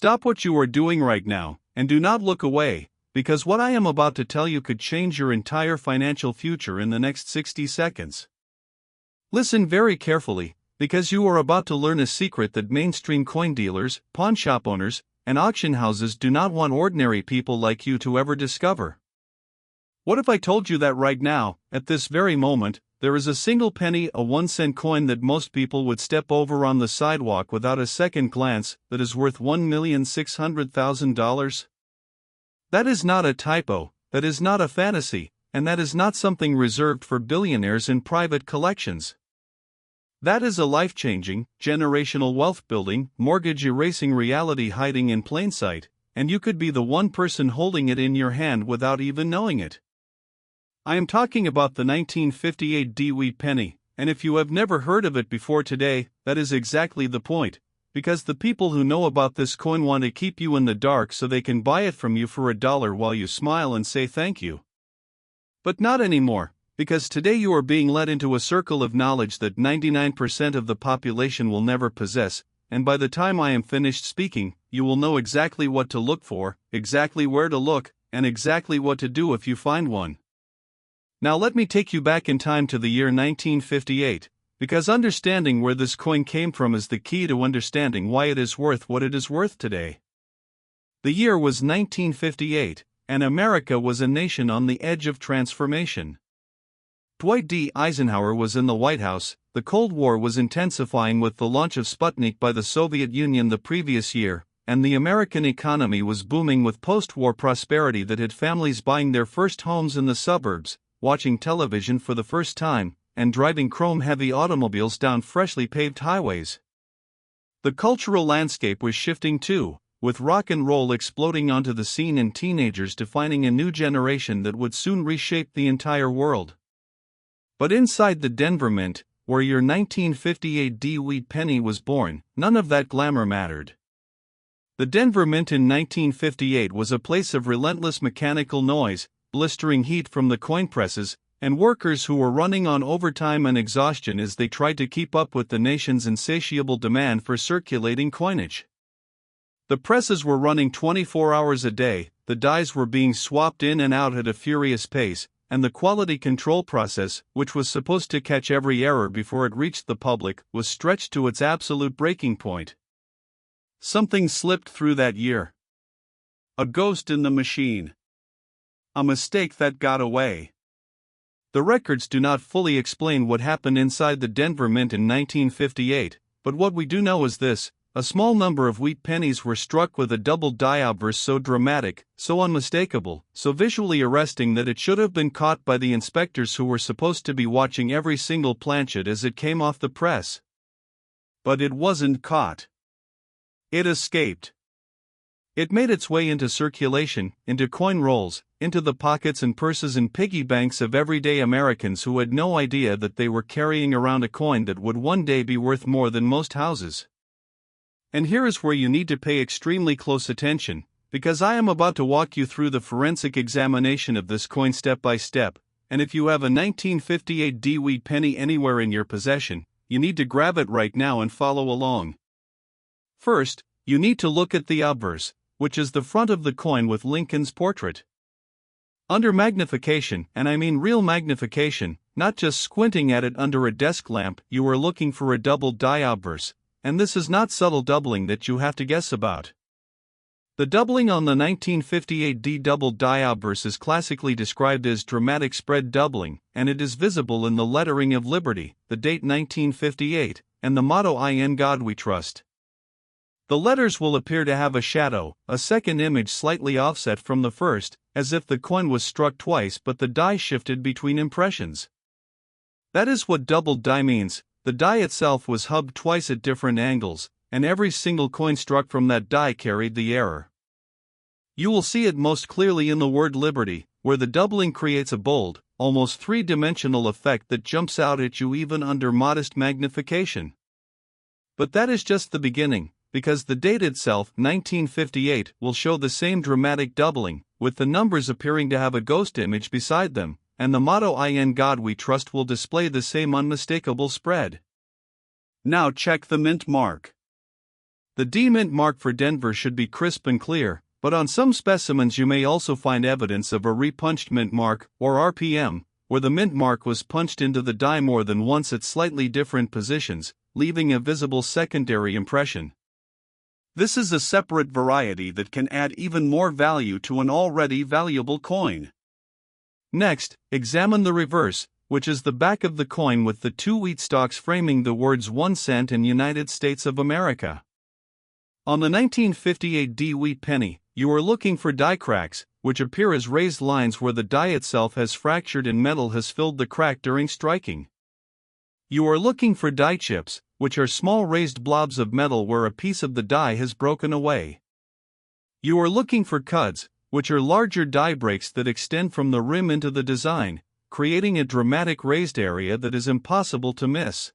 Stop what you are doing right now, and do not look away, because what I am about to tell you could change your entire financial future in the next 60 seconds. Listen very carefully, because you are about to learn a secret that mainstream coin dealers, pawn shop owners, and auction houses do not want ordinary people like you to ever discover. What if I told you that right now, at this very moment, there is a single penny, a 1-cent coin that most people would step over on the sidewalk without a second glance, that is worth $1,600,000? That is not a typo, that is not a fantasy, and that is not something reserved for billionaires in private collections. That is a life-changing, generational wealth-building, mortgage-erasing reality hiding in plain sight, and you could be the one person holding it in your hand without even knowing it. I am talking about the 1958 D-Wheat penny, and if you have never heard of it before today, that is exactly the point, because the people who know about this coin want to keep you in the dark so they can buy it from you for $1 while you smile and say thank you. But not anymore, because today you are being led into a circle of knowledge that 99% of the population will never possess, and by the time I am finished speaking, you will know exactly what to look for, exactly where to look, and exactly what to do if you find one. Now let me take you back in time to the year 1958, because understanding where this coin came from is the key to understanding why it is worth what it is worth today. The year was 1958, and America was a nation on the edge of transformation. Dwight D. Eisenhower was in the White House. The Cold War was intensifying with the launch of Sputnik by the Soviet Union the previous year, and the American economy was booming with post-war prosperity that had families buying their first homes in the suburbs, watching television for the first time, and driving chrome-heavy automobiles down freshly paved highways. The cultural landscape was shifting too, with rock and roll exploding onto the scene and teenagers defining a new generation that would soon reshape the entire world. But inside the Denver Mint, where your 1958 D-Wheat penny was born, none of that glamour mattered. The Denver Mint in 1958 was a place of relentless mechanical noise, blistering heat from the coin presses, and workers who were running on overtime and exhaustion as they tried to keep up with the nation's insatiable demand for circulating coinage. The presses were running 24 hours a day, the dies were being swapped in and out at a furious pace, and the quality control process, which was supposed to catch every error before it reached the public, was stretched to its absolute breaking point. Something slipped through that year. A ghost in the machine. A mistake that got away. The records do not fully explain what happened inside the Denver Mint in 1958, but what we do know is this: a small number of wheat pennies were struck with a double die obverse so dramatic, so unmistakable, so visually arresting that it should have been caught by the inspectors who were supposed to be watching every single planchet as it came off the press. But it wasn't caught. It escaped. It made its way into circulation, into coin rolls, into the pockets and purses and piggy banks of everyday Americans who had no idea that they were carrying around a coin that would one day be worth more than most houses. And here is where you need to pay extremely close attention, because I am about to walk you through the forensic examination of this coin step by step, and if you have a 1958 D-Wheat penny anywhere in your possession, you need to grab it right now and follow along. First, you need to look at the obverse, which is the front of the coin with Lincoln's portrait. Under magnification, and I mean real magnification, not just squinting at it under a desk lamp, you are looking for a double die obverse. And this is not subtle doubling that you have to guess about. The doubling on the 1958 D double die obverse is classically described as dramatic spread doubling, and it is visible in the lettering of Liberty, the date 1958, and the motto "In God We Trust." The letters will appear to have a shadow, a second image slightly offset from the first, as if the coin was struck twice but the die shifted between impressions. That is what double die means. The die itself was hubbed twice at different angles, and every single coin struck from that die carried the error. You will see it most clearly in the word Liberty, where the doubling creates a bold, almost three-dimensional effect that jumps out at you even under modest magnification. But that is just the beginning, because the date itself, 1958, will show the same dramatic doubling, with the numbers appearing to have a ghost image beside them, and the motto "In God We Trust" will display the same unmistakable spread. Now check the mint mark. The D mint mark for Denver should be crisp and clear, but on some specimens you may also find evidence of a repunched mint mark, or RPM, where the mint mark was punched into the die more than once at slightly different positions, leaving a visible secondary impression. This is a separate variety that can add even more value to an already valuable coin. Next, examine the reverse, which is the back of the coin with the two wheat stalks framing the words 1 cent and United States of America. On the 1958 D wheat penny, you are looking for die cracks, which appear as raised lines where the die itself has fractured and metal has filled the crack during striking. You are looking for die chips, which are small raised blobs of metal where a piece of the die has broken away. You are looking for cuds, which are larger die breaks that extend from the rim into the design, creating a dramatic raised area that is impossible to miss.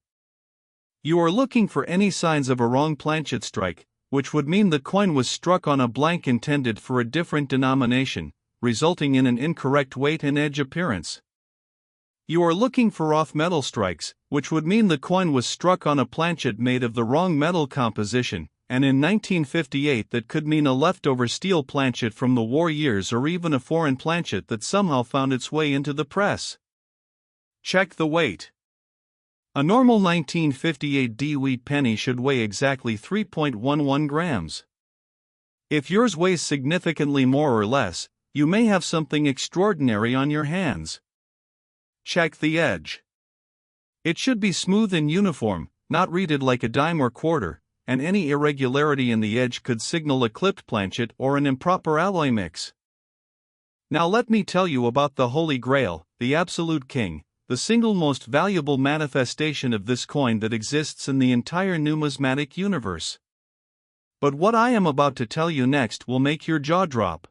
You are looking for any signs of a wrong planchet strike, which would mean the coin was struck on a blank intended for a different denomination, resulting in an incorrect weight and edge appearance. You are looking for off-metal strikes, which would mean the coin was struck on a planchet made of the wrong metal composition, and in 1958 that could mean a leftover steel planchet from the war years or even a foreign planchet that somehow found its way into the press. Check the weight. A normal 1958 D wheat penny should weigh exactly 3.11 grams. If yours weighs significantly more or less, you may have something extraordinary on your hands. Check the edge. It should be smooth and uniform, not reeded like a dime or quarter, and any irregularity in the edge could signal a clipped planchet or an improper alloy mix. Now let me tell you about the Holy Grail, the absolute king, the single most valuable manifestation of this coin that exists in the entire numismatic universe. But what I am about to tell you next will make your jaw drop.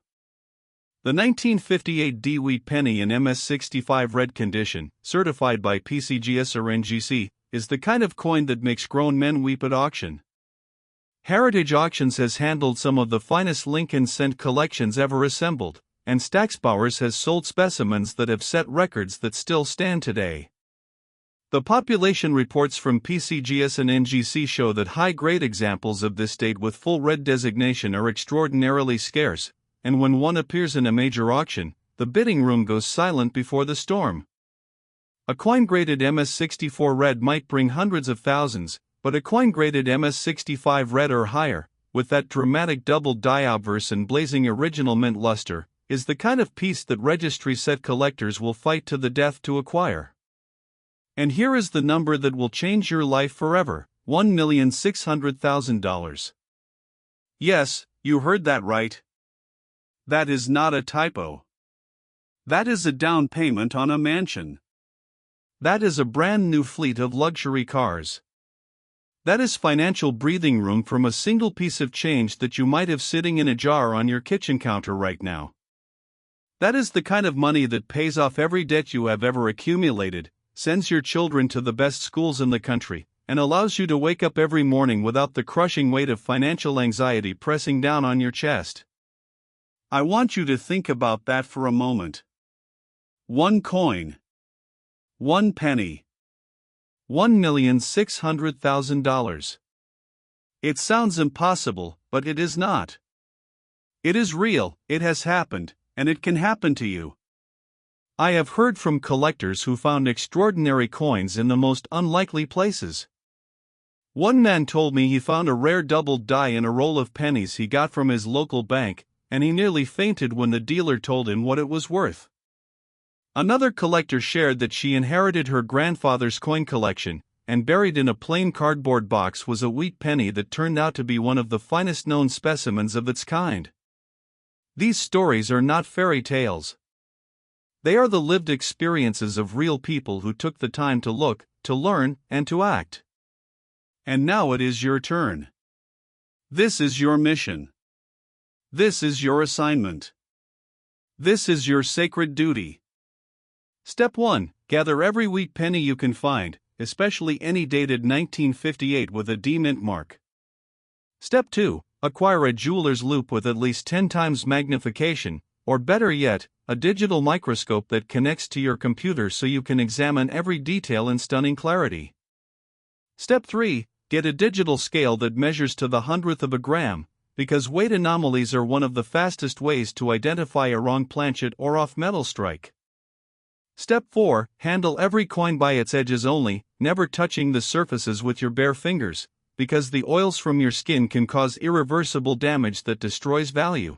The 1958 D wheat penny in MS65 RED condition, certified by PCGS or NGC, is the kind of coin that makes grown men weep at auction. Heritage Auctions has handled some of the finest Lincoln Cent collections ever assembled, and Stacksbowers has sold specimens that have set records that still stand today. The population reports from PCGS and NGC show that high-grade examples of this date with full red designation are extraordinarily scarce, and when one appears in a major auction, the bidding room goes silent before the storm. A coin graded MS64 RED might bring hundreds of thousands, but a coin graded MS65 RED or higher, with that dramatic double die obverse and blazing original mint luster, is the kind of piece that registry set collectors will fight to the death to acquire. And here is the number that will change your life forever: $1,600,000. Yes, you heard that right. That is not a typo. That is a down payment on a mansion. That is a brand new fleet of luxury cars. That is financial breathing room from a single piece of change that you might have sitting in a jar on your kitchen counter right now. That is the kind of money that pays off every debt you have ever accumulated, sends your children to the best schools in the country, and allows you to wake up every morning without the crushing weight of financial anxiety pressing down on your chest. I want you to think about that for a moment. One coin. One penny. $1,600,000. It sounds impossible, but it is not. It is real, it has happened, and it can happen to you. I have heard from collectors who found extraordinary coins in the most unlikely places. One man told me he found a rare doubled die in a roll of pennies he got from his local bank, and he nearly fainted when the dealer told him what it was worth. Another collector shared that she inherited her grandfather's coin collection, and buried in a plain cardboard box was a wheat penny that turned out to be one of the finest known specimens of its kind. These stories are not fairy tales. They are the lived experiences of real people who took the time to look, to learn, and to act. And now it is your turn. This is your mission. This is your assignment. This is your sacred duty. Step 1. Gather every wheat penny you can find, especially any dated 1958 with a D mint mark. Step 2. Acquire a jeweler's loupe with at least 10 times magnification, or better yet, a digital microscope that connects to your computer so you can examine every detail in stunning clarity. Step 3. Get a digital scale that measures to the hundredth of a gram, because weight anomalies are one of the fastest ways to identify a wrong planchet or off metal strike. Step 4. Handle every coin by its edges only, never touching the surfaces with your bare fingers, because the oils from your skin can cause irreversible damage that destroys value.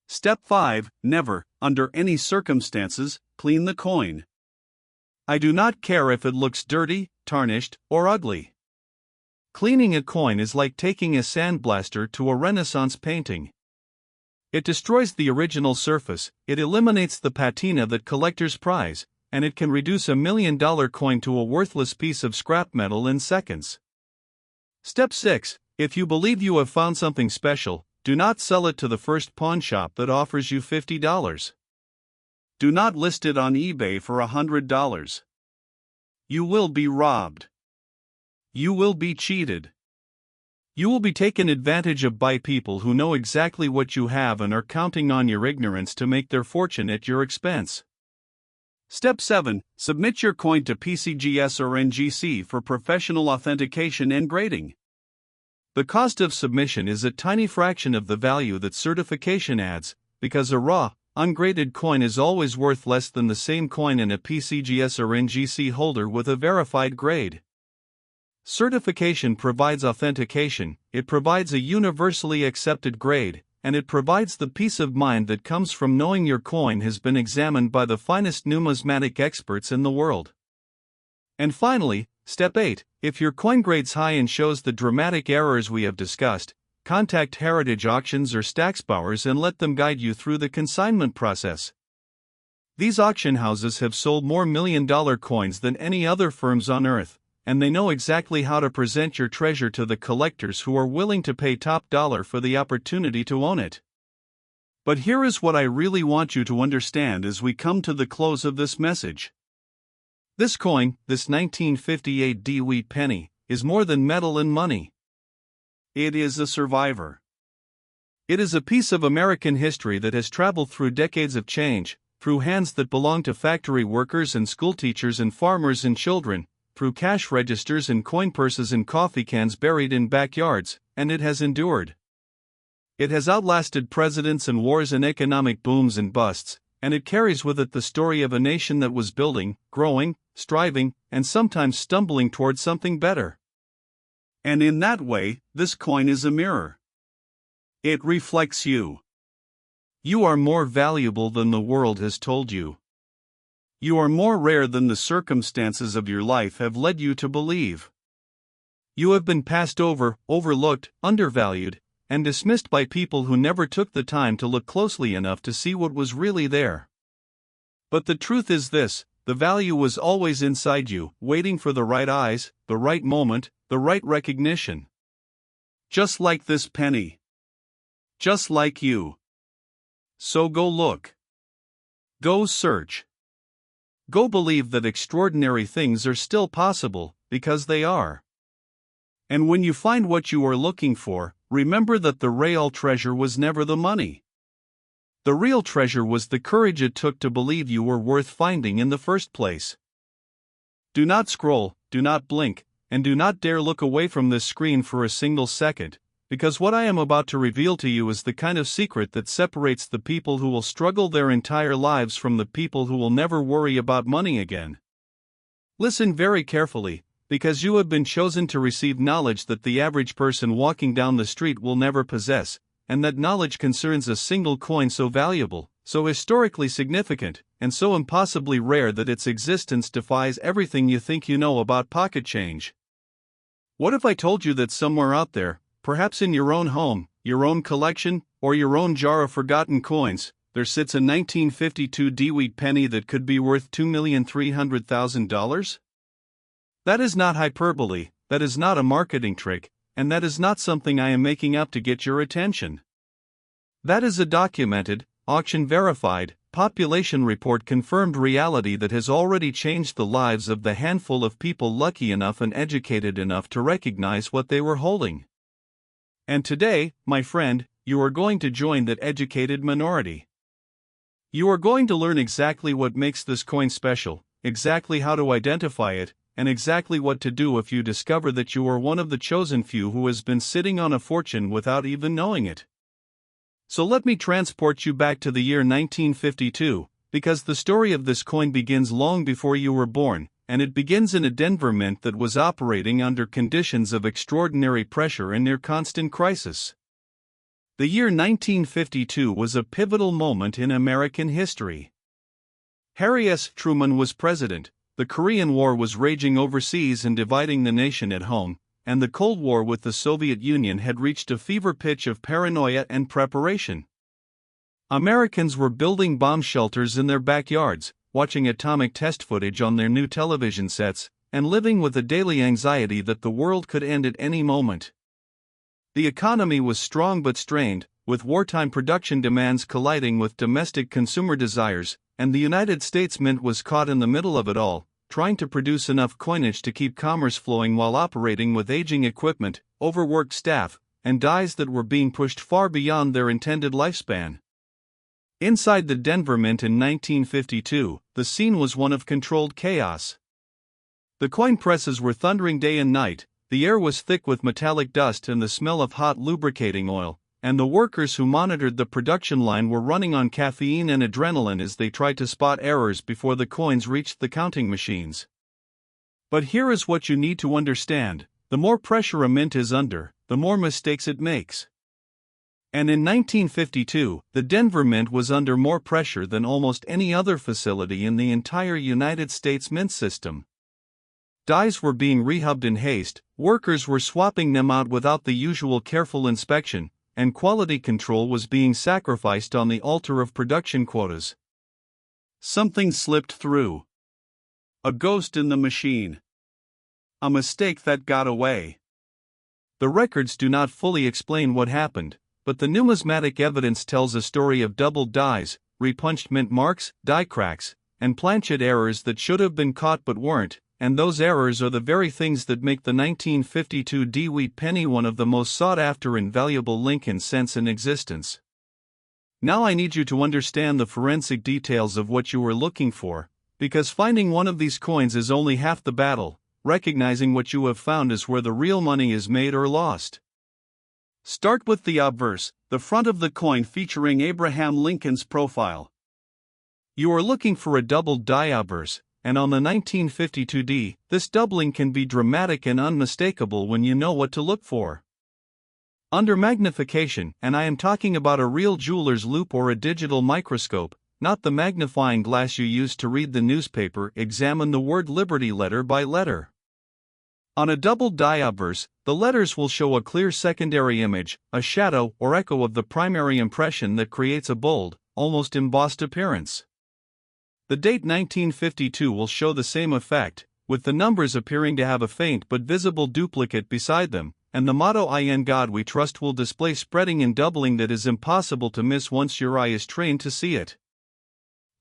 Step 5. Never, under any circumstances, clean the coin. I do not care if it looks dirty, tarnished, or ugly. Cleaning a coin is like taking a sandblaster to a Renaissance painting. It destroys the original surface, it eliminates the patina that collectors prize, and it can reduce $1 million coin to a worthless piece of scrap metal in seconds. Step 6. If you believe you have found something special, do not sell it to the first pawn shop that offers you $50. Do not list it on eBay for $100. You will be robbed. You will be cheated. You will be taken advantage of by people who know exactly what you have and are counting on your ignorance to make their fortune at your expense. Step 7. Submit your coin to PCGS or NGC for professional authentication and grading. The cost of submission is a tiny fraction of the value that certification adds, because a raw, ungraded coin is always worth less than the same coin in a PCGS or NGC holder with a verified grade. Certification provides authentication, it provides a universally accepted grade, and it provides the peace of mind that comes from knowing your coin has been examined by the finest numismatic experts in the world. And finally, Step 8. If your coin grades high and shows the dramatic errors we have discussed, contact Heritage Auctions or Stacksbowers and let them guide you through the consignment process. These auction houses have sold more million-dollar coins than any other firms on earth, and they know exactly how to present your treasure to the collectors who are willing to pay top dollar for the opportunity to own it. But here is what I really want you to understand as we come to the close of this message. This coin, this 1958 D-Wheat penny, is more than metal and money. It is a survivor. It is a piece of American history that has traveled through decades of change, through hands that belong to factory workers and schoolteachers and farmers and children, through cash registers and coin purses and coffee cans buried in backyards, and it has endured. It has outlasted presidents and wars and economic booms and busts, and it carries with it the story of a nation that was building, growing, striving, and sometimes stumbling towards something better. And in that way, this coin is a mirror. It reflects you. You are more valuable than the world has told you. You are more rare than the circumstances of your life have led you to believe. You have been passed over, overlooked, undervalued, and dismissed by people who never took the time to look closely enough to see what was really there. But the truth is this: the value was always inside you, waiting for the right eyes, the right moment, the right recognition. Just like this penny. Just like you. So go look. Go search. Go believe that extraordinary things are still possible, because they are. And when you find what you are looking for, remember that the real treasure was never the money. The real treasure was the courage it took to believe you were worth finding in the first place. Do not scroll, do not blink, and do not dare look away from this screen for a single second, because what I am about to reveal to you is the kind of secret that separates the people who will struggle their entire lives from the people who will never worry about money again. Listen very carefully, because you have been chosen to receive knowledge that the average person walking down the street will never possess, and that knowledge concerns a single coin so valuable, so historically significant, and so impossibly rare that its existence defies everything you think you know about pocket change. What if I told you that somewhere out there, perhaps in your own home, your own collection, or your own jar of forgotten coins, there sits a 1952 D-Wheat penny that could be worth $2,300,000? That is not hyperbole, that is not a marketing trick, and that is not something I am making up to get your attention. That is a documented, auction-verified, population report confirmed reality that has already changed the lives of the handful of people lucky enough and educated enough to recognize what they were holding. And today, my friend, you are going to join that educated minority. You are going to learn exactly what makes this coin special, exactly how to identify it, and exactly what to do if you discover that you are one of the chosen few who has been sitting on a fortune without even knowing it. So let me transport you back to the year 1952, because the story of this coin begins long before you were born, and it begins in a Denver mint that was operating under conditions of extraordinary pressure and near constant crisis. The year 1952 was a pivotal moment in American history. Harry S. Truman was president, the Korean War was raging overseas and dividing the nation at home, and the Cold War with the Soviet Union had reached a fever pitch of paranoia and preparation. Americans were building bomb shelters in their backyards, watching atomic test footage on their new television sets, and living with a daily anxiety that the world could end at any moment. The economy was strong but strained, with wartime production demands colliding with domestic consumer desires, and the United States Mint was caught in the middle of it all, trying to produce enough coinage to keep commerce flowing while operating with aging equipment, overworked staff, and dies that were being pushed far beyond their intended lifespan. Inside the Denver Mint in 1952, the scene was one of controlled chaos. The coin presses were thundering day and night, the air was thick with metallic dust and the smell of hot lubricating oil, and the workers who monitored the production line were running on caffeine and adrenaline as they tried to spot errors before the coins reached the counting machines. But here is what you need to understand: the more pressure a mint is under, the more mistakes it makes. And in 1952, the Denver Mint was under more pressure than almost any other facility in the entire United States mint system. Dies were being rehubbed in haste, workers were swapping them out without the usual careful inspection, and quality control was being sacrificed on the altar of production quotas. Something slipped through. A ghost in the machine. A mistake that got away. The records do not fully explain what happened, but the numismatic evidence tells a story of doubled dies, repunched mint marks, die cracks, and planchet errors that should have been caught but weren't, and those errors are the very things that make the 1952 D-Wheat penny one of the most sought-after and valuable Lincoln cents in existence. Now I need you to understand the forensic details of what you were looking for, because finding one of these coins is only half the battle. Recognizing what you have found is where the real money is made or lost. Start with the obverse, the front of the coin featuring Abraham Lincoln's profile. You are looking for a doubled die obverse, and on the 1952 D, this doubling can be dramatic and unmistakable when you know what to look for. Under magnification, and I am talking about a real jeweler's loupe or a digital microscope, not the magnifying glass you use to read the newspaper, examine the word Liberty letter by letter. On a doubled die obverse, the letters will show a clear secondary image, a shadow or echo of the primary impression that creates a bold, almost embossed appearance. The date 1952 will show the same effect, with the numbers appearing to have a faint but visible duplicate beside them, and the motto "In God We Trust" will display spreading and doubling that is impossible to miss once your eye is trained to see it.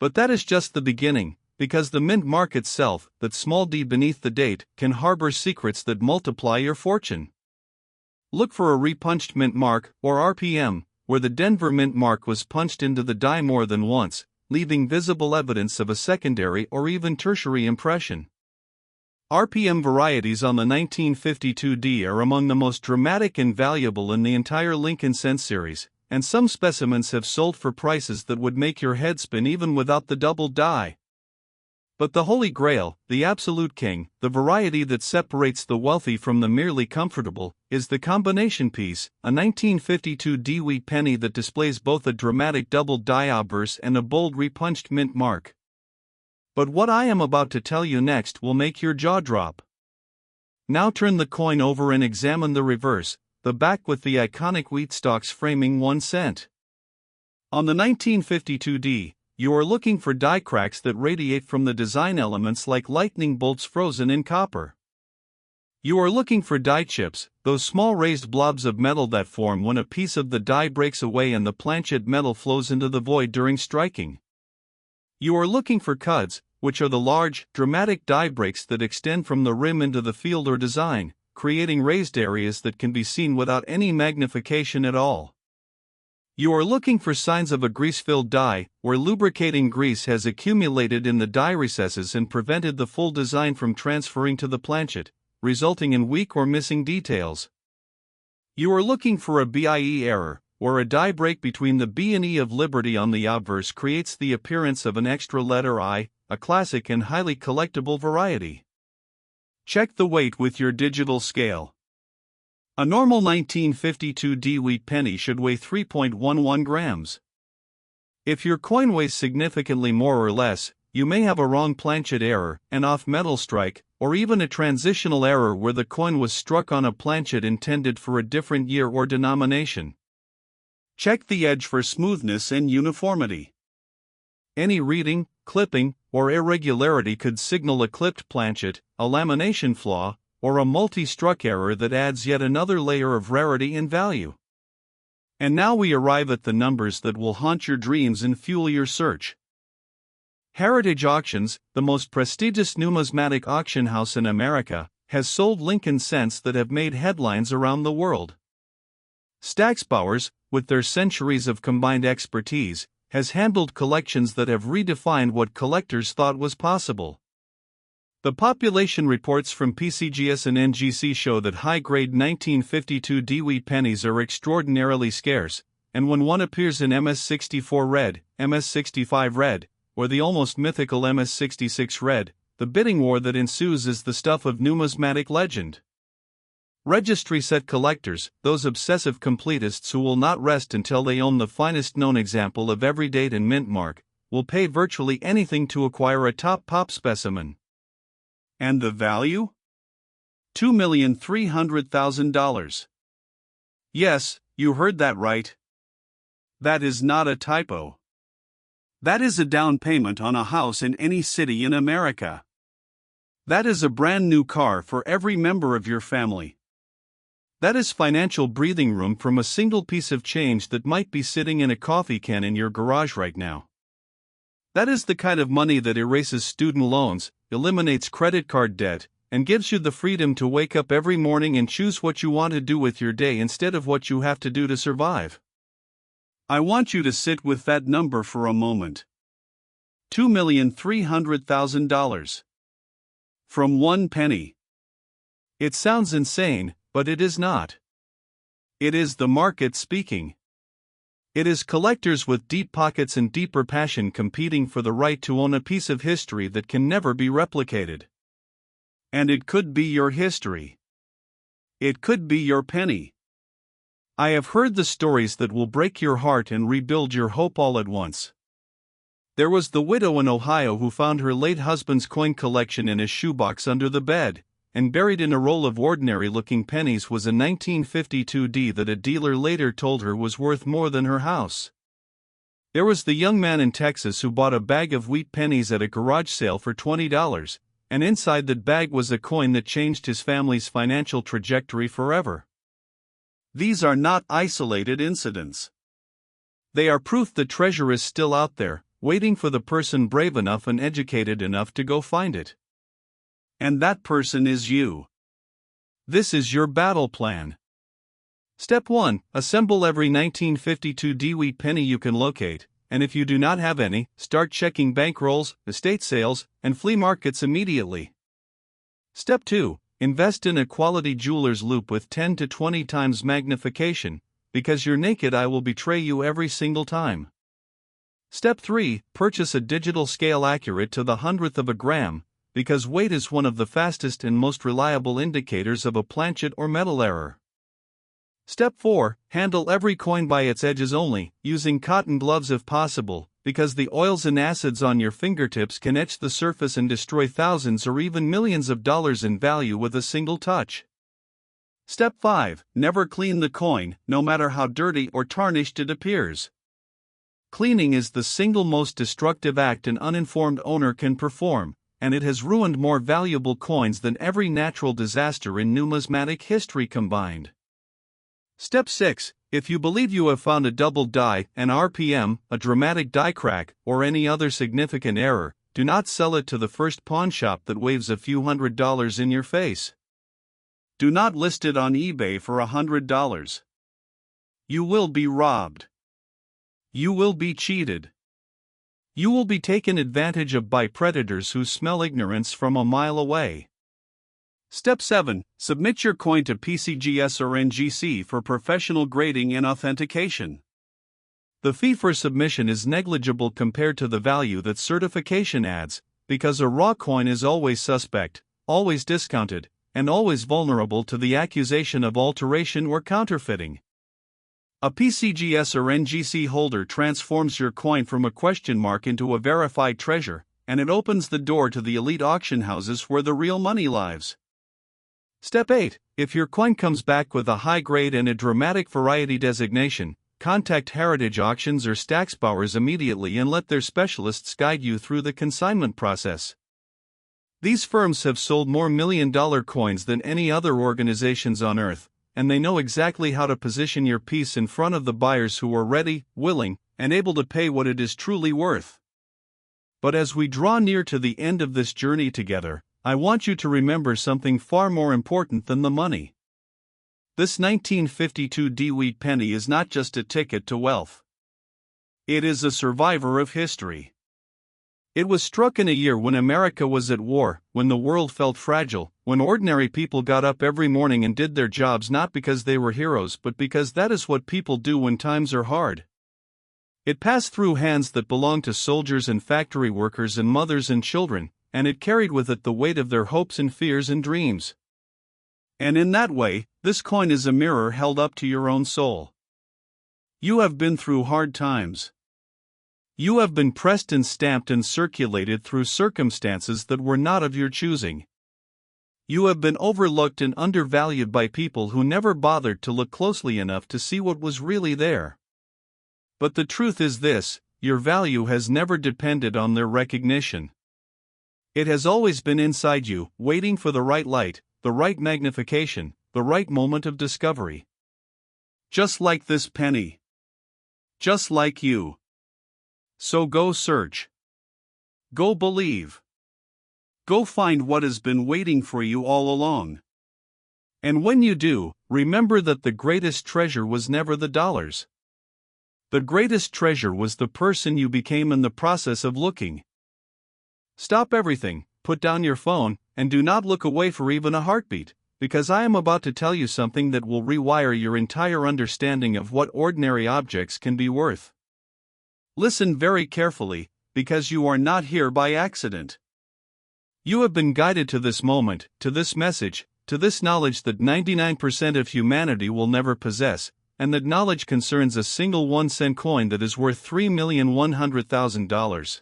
But that is just the beginning, because the mint mark itself, that small d beneath the date, can harbor secrets that multiply your fortune. Look for a repunched mint mark, or RPM, where the Denver mint mark was punched into the die more than once, leaving visible evidence of a secondary or even tertiary impression. RPM varieties on the 1952 D are among the most dramatic and valuable in the entire Lincoln cent series, and some specimens have sold for prices that would make your head spin even without the double die. But the Holy Grail, the absolute king, the variety that separates the wealthy from the merely comfortable, is the combination piece, a 1952 D-Wheat penny that displays both a dramatic double die obverse and a bold repunched mint mark. But what I am about to tell you next will make your jaw drop. Now turn the coin over and examine the reverse, the back with the iconic wheat stalks framing 1 cent. On the 1952 D, you are looking for die cracks that radiate from the design elements like lightning bolts frozen in copper. You are looking for die chips, those small raised blobs of metal that form when a piece of the die breaks away and the planchet metal flows into the void during striking. You are looking for cuds, which are the large, dramatic die breaks that extend from the rim into the field or design, creating raised areas that can be seen without any magnification at all. You are looking for signs of a grease-filled die, where lubricating grease has accumulated in the die recesses and prevented the full design from transferring to the planchet, resulting in weak or missing details. You are looking for a BIE error, where a die break between the B and E of Liberty on the obverse creates the appearance of an extra letter I, a classic and highly collectible variety. Check the weight with your digital scale. A normal 1952 D wheat penny should weigh 3.11 grams. If your coin weighs significantly more or less, you may have a wrong planchet error, an off-metal strike, or even a transitional error where the coin was struck on a planchet intended for a different year or denomination. Check the edge for smoothness and uniformity. Any reading, clipping, or irregularity could signal a clipped planchet, a lamination flaw, or a multi-struck error that adds yet another layer of rarity and value. And now we arrive at the numbers that will haunt your dreams and fuel your search. Heritage Auctions, the most prestigious numismatic auction house in America, has sold Lincoln cents that have made headlines around the world. Stack's Bowers, with their centuries of combined expertise, has handled collections that have redefined what collectors thought was possible. The population reports from PCGS and NGC show that high-grade 1952 D wheat pennies are extraordinarily scarce, and when one appears in MS64 RED, MS65 RED, or the almost mythical MS66 RED, the bidding war that ensues is the stuff of numismatic legend. Registry set collectors, those obsessive completists who will not rest until they own the finest known example of every date and mint mark, will pay virtually anything to acquire a top pop specimen. And the value? $2,300,000. Yes, you heard that right. That is not a typo. That is a down payment on a house in any city in America. That is a brand new car for every member of your family. That is financial breathing room from a single piece of change that might be sitting in a coffee can in your garage right now. That is the kind of money that erases student loans, eliminates credit card debt, and gives you the freedom to wake up every morning and choose what you want to do with your day instead of what you have to do to survive. I want you to sit with that number for a moment. $2,300,000. From one penny. It sounds insane, but it is not. It is the market speaking. It is collectors with deep pockets and deeper passion competing for the right to own a piece of history that can never be replicated. And it could be your history. It could be your penny. I have heard the stories that will break your heart and rebuild your hope all at once. There was the widow in Ohio who found her late husband's coin collection in a shoebox under the bed, and buried in a roll of ordinary-looking pennies was a 1952 D that a dealer later told her was worth more than her house. There was the young man in Texas who bought a bag of wheat pennies at a garage sale for $20, and inside that bag was a coin that changed his family's financial trajectory forever. These are not isolated incidents. They are proof the treasure is still out there, waiting for the person brave enough and educated enough to go find it. And that person is you. This is your battle plan. Step 1. Assemble every 1952 D wheat penny you can locate, and if you do not have any, start checking bankrolls, estate sales, and flea markets immediately. Step 2. Invest in a quality jeweler's loupe with 10 to 20 times magnification, because your naked eye will betray you every single time. Step 3. Purchase a digital scale accurate to the hundredth of a gram, because weight is one of the fastest and most reliable indicators of a planchet or metal error. Step 4. Handle every coin by its edges only, using cotton gloves if possible, because the oils and acids on your fingertips can etch the surface and destroy thousands or even millions of dollars in value with a single touch. Step 5. Never clean the coin, no matter how dirty or tarnished it appears. Cleaning is the single most destructive act an uninformed owner can perform, and it has ruined more valuable coins than every natural disaster in numismatic history combined. Step 6. If you believe you have found a double die, an RPM, a dramatic die crack, or any other significant error, do not sell it to the first pawn shop that waves a few $100s in your face. Do not list it on eBay for $100. You will be robbed. You will be cheated. You will be taken advantage of by predators who smell ignorance from a mile away. Step 7. Submit your coin to PCGS or NGC for professional grading and authentication. The fee for submission is negligible compared to the value that certification adds, because a raw coin is always suspect, always discounted, and always vulnerable to the accusation of alteration or counterfeiting. A PCGS or NGC holder transforms your coin from a question mark into a verified treasure, and it opens the door to the elite auction houses where the real money lies. Step 8. If your coin comes back with a high grade and a dramatic variety designation, contact Heritage Auctions or Stacksbowers immediately and let their specialists guide you through the consignment process. These firms have sold more million-dollar coins than any other organizations on earth, and they know exactly how to position your piece in front of the buyers who are ready, willing, and able to pay what it is truly worth. But as we draw near to the end of this journey together, I want you to remember something far more important than the money. This 1952 DeWitt penny is not just a ticket to wealth. It is a survivor of history. It was struck in a year when America was at war, when the world felt fragile, when ordinary people got up every morning and did their jobs not because they were heroes but because that is what people do when times are hard. It passed through hands that belonged to soldiers and factory workers and mothers and children, and it carried with it the weight of their hopes and fears and dreams. And in that way, this coin is a mirror held up to your own soul. You have been through hard times. You have been pressed and stamped and circulated through circumstances that were not of your choosing. You have been overlooked and undervalued by people who never bothered to look closely enough to see what was really there. But the truth is this: your value has never depended on their recognition. It has always been inside you, waiting for the right light, the right magnification, the right moment of discovery. Just like this penny. Just like you. So go search. Go believe. Go find what has been waiting for you all along. And when you do, remember that the greatest treasure was never the dollars. The greatest treasure was the person you became in the process of looking. Stop everything, put down your phone, and do not look away for even a heartbeat, because I am about to tell you something that will rewire your entire understanding of what ordinary objects can be worth. Listen very carefully, because you are not here by accident. You have been guided to this moment, to this message, to this knowledge that 99% of humanity will never possess, and that knowledge concerns a single 1-cent coin that is worth $3,100,000.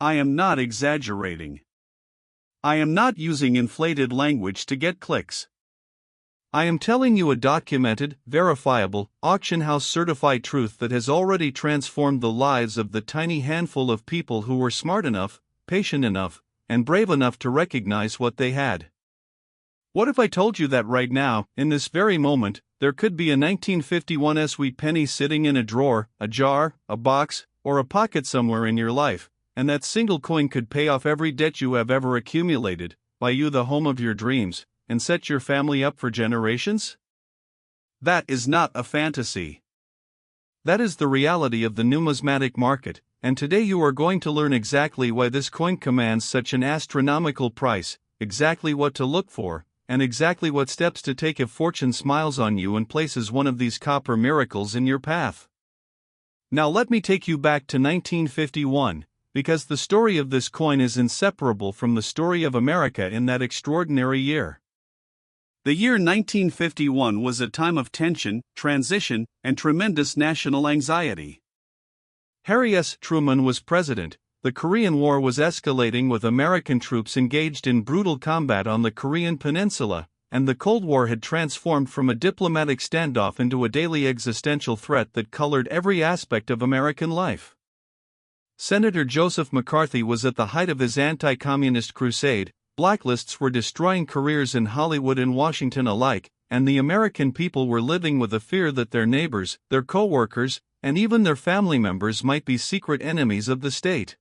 I am not exaggerating. I am not using inflated language to get clicks. I am telling you a documented, verifiable, auction house certified truth that has already transformed the lives of the tiny handful of people who were smart enough, patient enough, and brave enough to recognize what they had. What if I told you that right now, in this very moment, there could be a 1951 sweet penny sitting in a drawer, a jar, a box, or a pocket somewhere in your life, and that single coin could pay off every debt you have ever accumulated, buy you the home of your dreams, and set your family up for generations? That is not a fantasy. That is the reality of the numismatic market, and today you are going to learn exactly why this coin commands such an astronomical price, exactly what to look for, and exactly what steps to take if fortune smiles on you and places one of these copper miracles in your path. Now let me take you back to 1951, because the story of this coin is inseparable from the story of America in that extraordinary year. The year 1951 was a time of tension, transition, and tremendous national anxiety. Harry S. Truman was president. The Korean War was escalating with American troops engaged in brutal combat on the Korean Peninsula, and the Cold War had transformed from a diplomatic standoff into a daily existential threat that colored every aspect of American life. Senator Joseph McCarthy was at the height of his anti-communist crusade. Blacklists were destroying careers in Hollywood and Washington alike, and the American people were living with the fear that their neighbors, their co-workers, and even their family members might be secret enemies of the state.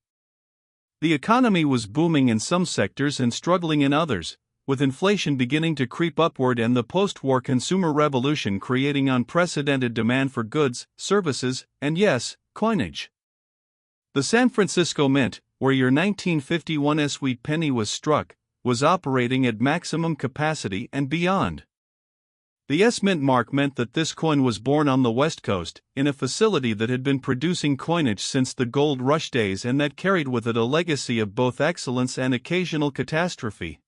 The economy was booming in some sectors and struggling in others, with inflation beginning to creep upward and the post-war consumer revolution creating unprecedented demand for goods, services, and yes, coinage. The San Francisco Mint, where your 1951 sweet penny was struck, was operating at maximum capacity and beyond. The S-Mint mark meant that this coin was born on the West Coast, in a facility that had been producing coinage since the gold rush days and that carried with it a legacy of both excellence and occasional catastrophe.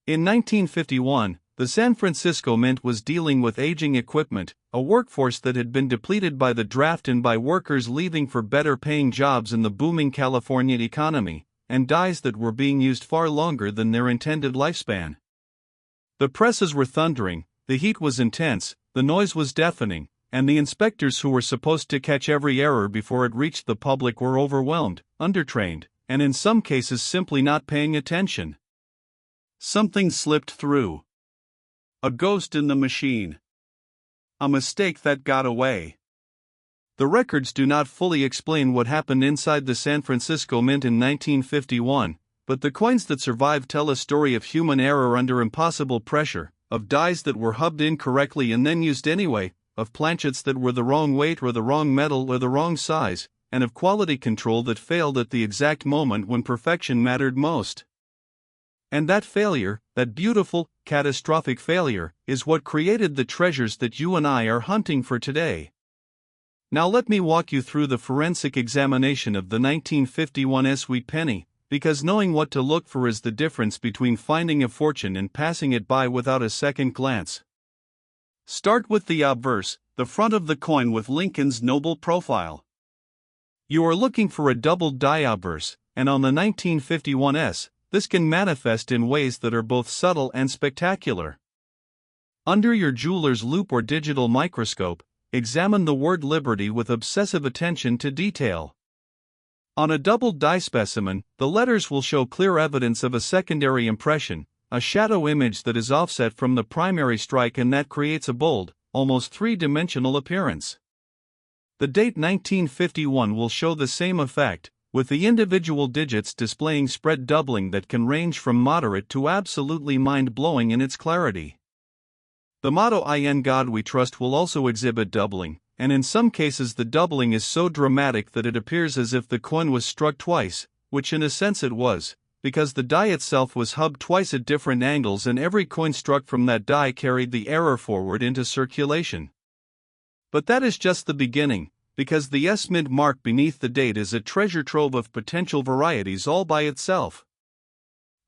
In 1951, the San Francisco Mint was dealing with aging equipment, a workforce that had been depleted by the draft and by workers leaving for better-paying jobs in the booming California economy, and dies that were being used far longer than their intended lifespan. The presses were thundering, the heat was intense, the noise was deafening, and the inspectors who were supposed to catch every error before it reached the public were overwhelmed, undertrained, and in some cases simply not paying attention. Something slipped through. A ghost in the machine. A mistake that got away. The records do not fully explain what happened inside the San Francisco Mint in 1951, but the coins that survive tell a story of human error under impossible pressure, of dies that were hubbed incorrectly and then used anyway, of planchets that were the wrong weight or the wrong metal or the wrong size, and of quality control that failed at the exact moment when perfection mattered most. And that failure, that beautiful, catastrophic failure, is what created the treasures that you and I are hunting for today. Now let me walk you through the forensic examination of the 1951 sweet penny, because knowing what to look for is the difference between finding a fortune and passing it by without a second glance. Start with the obverse, the front of the coin with Lincoln's noble profile. You are looking for a doubled die obverse, and on the 1951 S, this can manifest in ways that are both subtle and spectacular. Under your jeweler's loupe or digital microscope, examine the word Liberty with obsessive attention to detail. On a doubled die specimen, the letters will show clear evidence of a secondary impression, a shadow image that is offset from the primary strike, and that creates a bold, almost three-dimensional appearance. The date 1951 will show the same effect, with the individual digits displaying spread doubling that can range from moderate to absolutely mind-blowing in its clarity. The motto "In God We Trust" will also exhibit doubling, and in some cases the doubling is so dramatic that it appears as if the coin was struck twice, which in a sense it was, because the die itself was hubbed twice at different angles and every coin struck from that die carried the error forward into circulation. But that is just the beginning, because the S-Mint mark beneath the date is a treasure trove of potential varieties all by itself.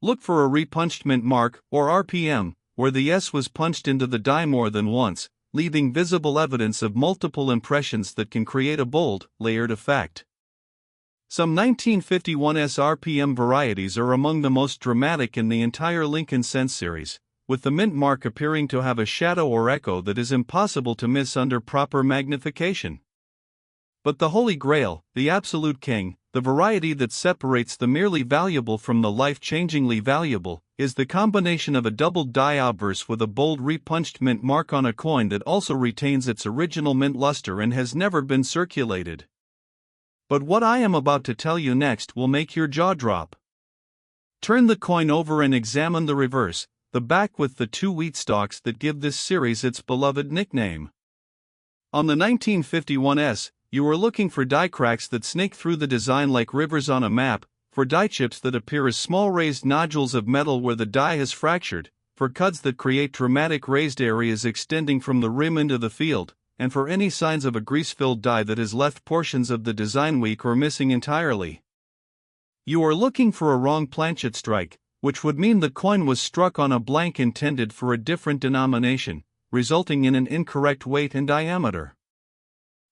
Look for a repunched mint mark, or RPM, where the S was punched into the die more than once, leaving visible evidence of multiple impressions that can create a bold, layered effect. Some 1951 S RPM varieties are among the most dramatic in the entire Lincoln Cent series, with the mint mark appearing to have a shadow or echo that is impossible to miss under proper magnification. But the Holy Grail, the absolute king, the variety that separates the merely valuable from the life-changingly valuable, is the combination of a doubled die obverse with a bold repunched mint mark on a coin that also retains its original mint luster and has never been circulated. But what I am about to tell you next will make your jaw drop. Turn the coin over and examine the reverse, the back with the two wheat stalks that give this series its beloved nickname. On the 1951 S, you are looking for die cracks that snake through the design like rivers on a map, for die chips that appear as small raised nodules of metal where the die has fractured, for cuds that create dramatic raised areas extending from the rim into the field, and for any signs of a grease-filled die that has left portions of the design weak or missing entirely. You are looking for a wrong planchet strike, which would mean the coin was struck on a blank intended for a different denomination, resulting in an incorrect weight and diameter.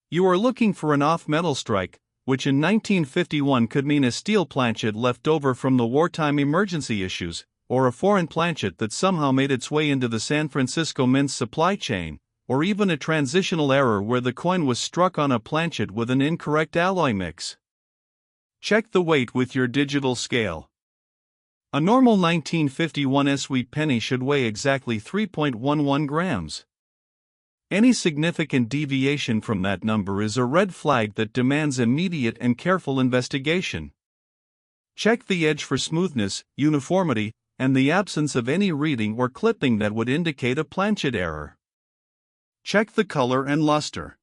You are looking for an off-metal strike, which in 1951 could mean a steel planchet left over from the wartime emergency issues, or a foreign planchet that somehow made its way into the San Francisco Mint's supply chain, or even a transitional error where the coin was struck on a planchet with an incorrect alloy mix. Check the weight with your digital scale. A normal 1951 sweet penny should weigh exactly 3.11 grams. Any significant deviation from that number is a red flag that demands immediate and careful investigation. Check the edge for smoothness, uniformity, and the absence of any reading or clipping that would indicate a planchet error. Check the color and luster.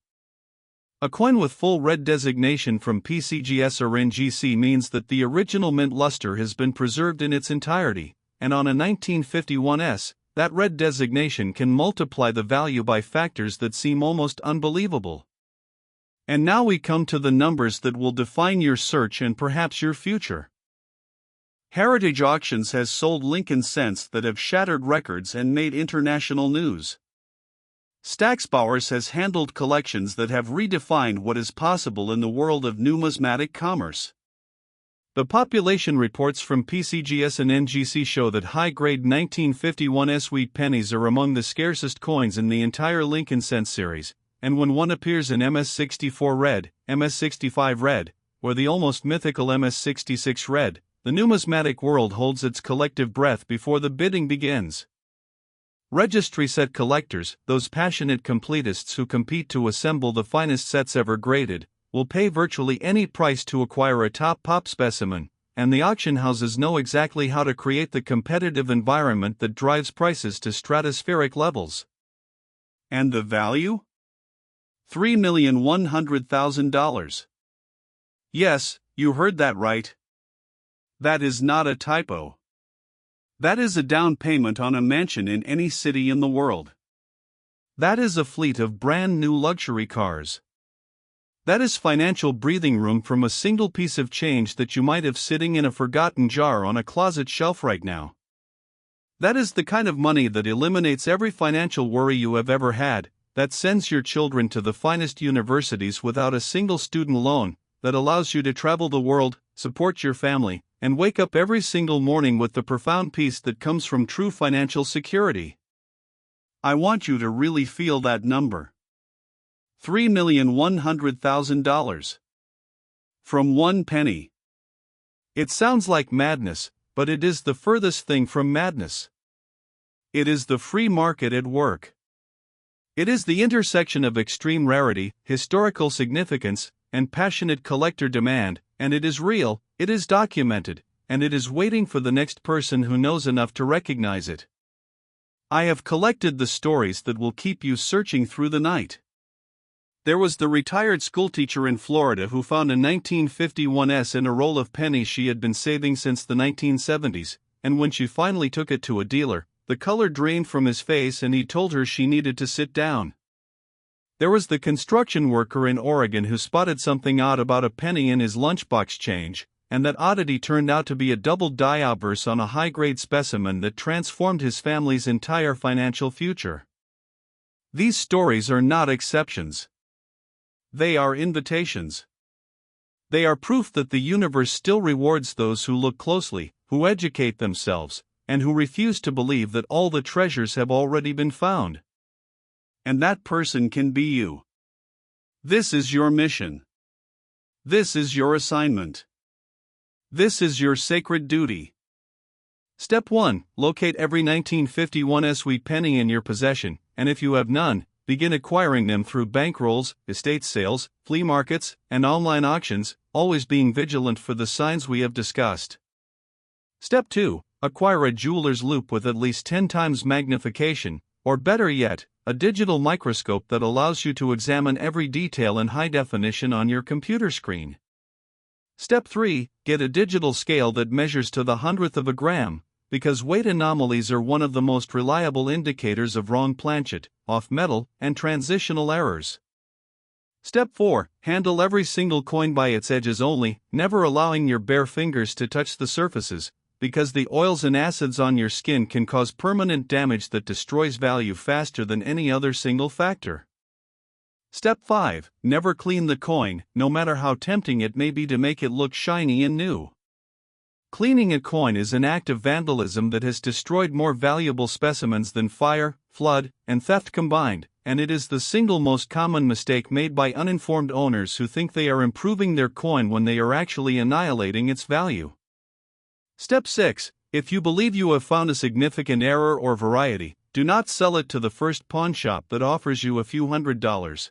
A coin with full red designation from PCGS or NGC means that the original mint luster has been preserved in its entirety, and on a 1951S, that red designation can multiply the value by factors that seem almost unbelievable. And now we come to the numbers that will define your search and perhaps your future. Heritage Auctions has sold Lincoln cents that have shattered records and made international news. Stax Bowers has handled collections that have redefined what is possible in the world of numismatic commerce. The population reports from PCGS and NGC show that high-grade 1951S wheat pennies are among the scarcest coins in the entire Lincoln cent series, and when one appears in MS64 RED, MS65 RED, or the almost mythical MS66 RED, the numismatic world holds its collective breath before the bidding begins. Registry set collectors, those passionate completists who compete to assemble the finest sets ever graded, will pay virtually any price to acquire a top pop specimen, and the auction houses know exactly how to create the competitive environment that drives prices to stratospheric levels. And the value? $3,100,000. Yes, you heard that right. That is not a typo. That is a down payment on a mansion in any city in the world. That is a fleet of brand new luxury cars. That is financial breathing room from a single piece of change that you might have sitting in a forgotten jar on a closet shelf right now. That is the kind of money that eliminates every financial worry you have ever had, that sends your children to the finest universities without a single student loan, that allows you to travel the world, support your family, and wake up every single morning with the profound peace that comes from true financial security. I want you to really feel that number. $3,100,000. From one penny. It sounds like madness, but it is the furthest thing from madness. It is the free market at work. It is the intersection of extreme rarity, historical significance, and passionate collector demand, and it is real, it is documented, and it is waiting for the next person who knows enough to recognize it. I have collected the stories that will keep you searching through the night. There was the retired schoolteacher in Florida who found a 1951S in a roll of pennies she had been saving since the 1970s, and when she finally took it to a dealer, the color drained from his face and he told her she needed to sit down. There was the construction worker in Oregon who spotted something odd about a penny in his lunchbox change, and that oddity turned out to be a double-die Obverse on a high-grade specimen that transformed his family's entire financial future. These stories are not exceptions. They are invitations. They are proof that the universe still rewards those who look closely, who educate themselves, and who refuse to believe that all the treasures have already been found. And that person can be you. This is your mission. This is your assignment. This is your sacred duty. Step 1. Locate every 1951S wheat penny in your possession, and if you have none, begin acquiring them through bankrolls, estate sales, flea markets, and online auctions, always being vigilant for the signs we have discussed. Step 2. Acquire a jeweler's loupe with at least 10 times magnification, or better yet, a digital microscope that allows you to examine every detail in high definition on your computer screen. Step 3. Get a digital scale that measures to the hundredth of a gram, because weight anomalies are one of the most reliable indicators of wrong planchet, off metal, and transitional errors. Step 4. Handle every single coin by its edges only, never allowing your bare fingers to touch the surfaces, because the oils and acids on your skin can cause permanent damage that destroys value faster than any other single factor. Step 5. Never clean the coin, no matter how tempting it may be to make it look shiny and new. Cleaning a coin is an act of vandalism that has destroyed more valuable specimens than fire, flood, and theft combined, and it is the single most common mistake made by uninformed owners who think they are improving their coin when they are actually annihilating its value. Step 6. If you believe you have found a significant error or variety, do not sell it to the first pawn shop that offers you a few $100s.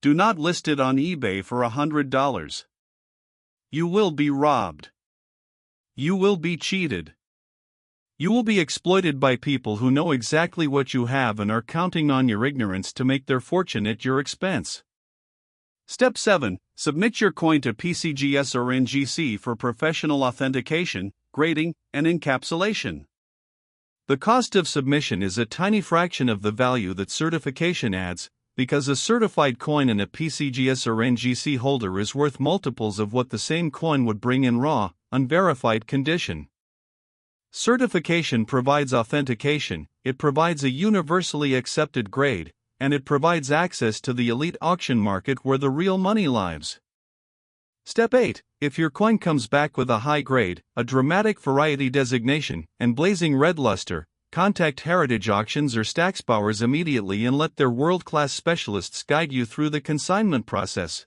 Do not list it on eBay for $100. You will be robbed. You will be cheated. You will be exploited by people who know exactly what you have and are counting on your ignorance to make their fortune at your expense. Step 7. Submit your coin to PCGS or NGC for professional authentication, grading, and encapsulation. The cost of submission is a tiny fraction of the value that certification adds, because a certified coin in a PCGS or NGC holder is worth multiples of what the same coin would bring in raw, unverified condition. Certification provides authentication, it provides a universally accepted grade, and it provides access to the elite auction market where the real money lives. Step 8. If your coin comes back with a high grade, a dramatic variety designation, and blazing red luster, contact Heritage Auctions or Stacksbowers immediately and let their world-class specialists guide you through the consignment process.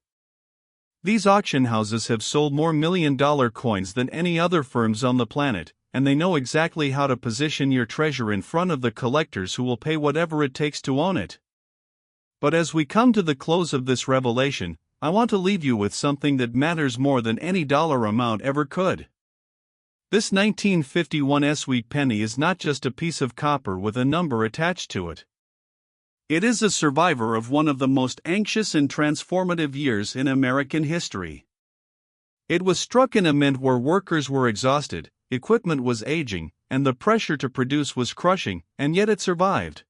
These auction houses have sold more million-dollar coins than any other firms on the planet, and they know exactly how to position your treasure in front of the collectors who will pay whatever it takes to own it. But as we come to the close of this revelation, I want to leave you with something that matters more than any dollar amount ever could. This 1951 sweet penny is not just a piece of copper with a number attached to it. It is a survivor of one of the most anxious and transformative years in American history. It was struck in a mint where workers were exhausted, equipment was aging, and the pressure to produce was crushing, and yet it survived.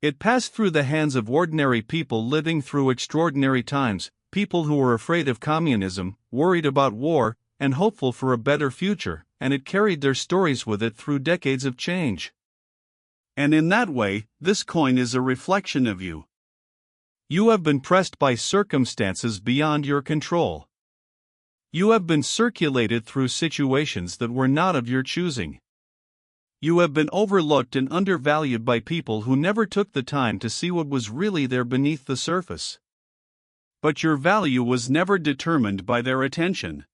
It passed through the hands of ordinary people living through extraordinary times, people who were afraid of communism, worried about war, and hopeful for a better future, and it carried their stories with it through decades of change. And in that way, this coin is a reflection of you. You have been pressed by circumstances beyond your control. You have been circulated through situations that were not of your choosing. You have been overlooked and undervalued by people who never took the time to see what was really there beneath the surface. But your value was never determined by their attention.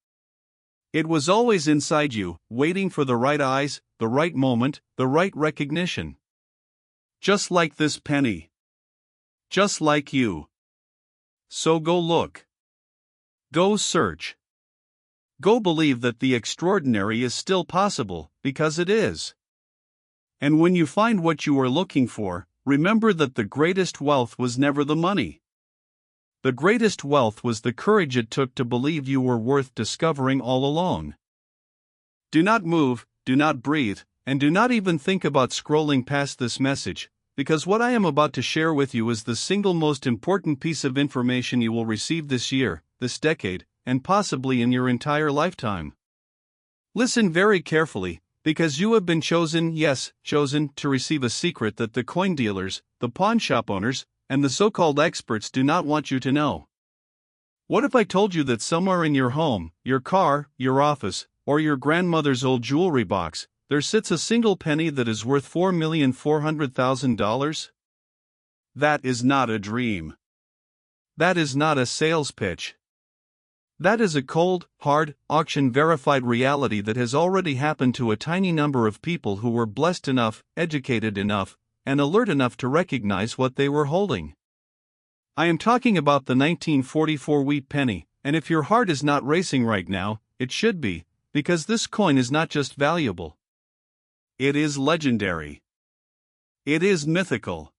It was always inside you, waiting for the right eyes, the right moment, the right recognition. Just like this penny. Just like you. So go look. Go search. Go believe that the extraordinary is still possible, because it is. And when you find what you are looking for, remember that the greatest wealth was never the money. The greatest wealth was the courage it took to believe you were worth discovering all along. Do not move, do not breathe, and do not even think about scrolling past this message, because what I am about to share with you is the single most important piece of information you will receive this year, this decade, and possibly in your entire lifetime. Listen very carefully, because you have been chosen, yes, chosen, to receive a secret that the coin dealers, the pawn shop owners, and the so-called experts do not want you to know. What if I told you that somewhere in your home, your car, your office, or your grandmother's old jewelry box, there sits a single penny that is worth $4,400,000? That is not a dream. That is not a sales pitch. That is a cold, hard, auction-verified reality that has already happened to a tiny number of people who were blessed enough, educated enough, and alert enough to recognize what they were holding. I am talking about the 1944 wheat penny, and if your heart is not racing right now, it should be, because this coin is not just valuable. It is legendary. It is mythical.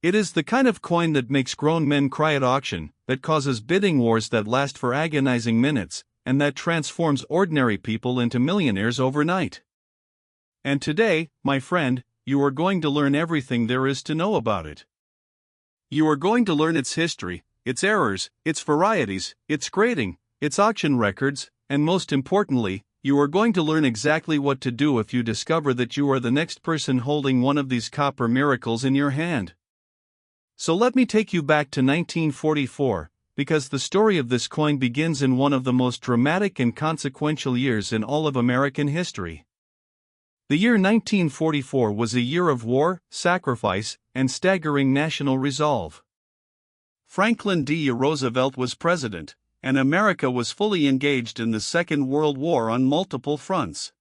It is the kind of coin that makes grown men cry at auction, that causes bidding wars that last for agonizing minutes, and that transforms ordinary people into millionaires overnight. And today, my friend, you are going to learn everything there is to know about it. You are going to learn its history, its errors, its varieties, its grading, its auction records, and most importantly, you are going to learn exactly what to do if you discover that you are the next person holding one of these copper miracles in your hand. So let me take you back to 1944, because the story of this coin begins in one of the most dramatic and consequential years in all of American history. The year 1944 was a year of war, sacrifice, and staggering national resolve. Franklin D. Roosevelt was president, and America was fully engaged in the Second World War on multiple fronts.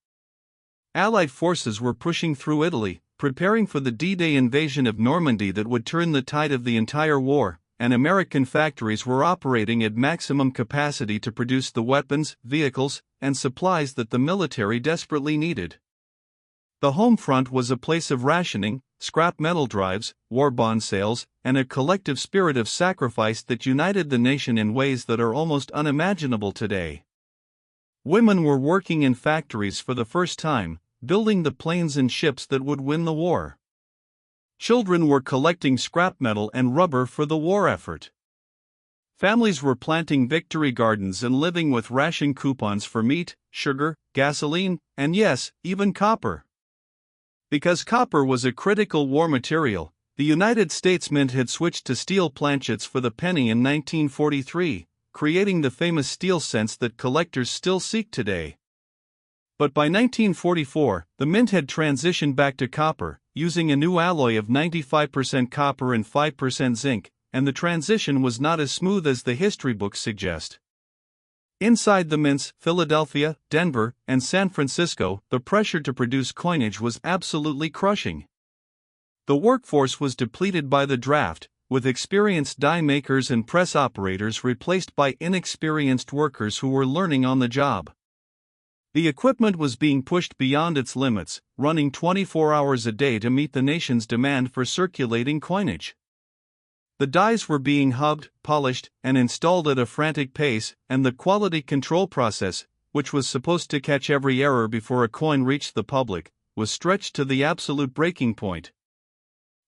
Allied forces were pushing through Italy, preparing for the D-Day invasion of Normandy that would turn the tide of the entire war, and American factories were operating at maximum capacity to produce the weapons, vehicles, and supplies that the military desperately needed. The home front was a place of rationing, scrap metal drives, war bond sales, and a collective spirit of sacrifice that united the nation in ways that are almost unimaginable today. Women were working in factories for the first time, building the planes and ships that would win the war. Children were collecting scrap metal and rubber for the war effort. Families were planting victory gardens and living with ration coupons for meat, sugar, gasoline, and yes, even copper. Because copper was a critical war material, the United States Mint had switched to steel planchets for the penny in 1943, creating the famous steel cents that collectors still seek today. But by 1944, the Mint had transitioned back to copper, using a new alloy of 95% copper and 5% zinc, and the transition was not as smooth as the history books suggest. Inside the mints, Philadelphia, Denver, and San Francisco, the pressure to produce coinage was absolutely crushing. The workforce was depleted by the draft, with experienced die makers and press operators replaced by inexperienced workers who were learning on the job. The equipment was being pushed beyond its limits, running 24 hours a day to meet the nation's demand for circulating coinage. The dies were being hubbed, polished, and installed at a frantic pace, and the quality control process, which was supposed to catch every error before a coin reached the public, was stretched to the absolute breaking point.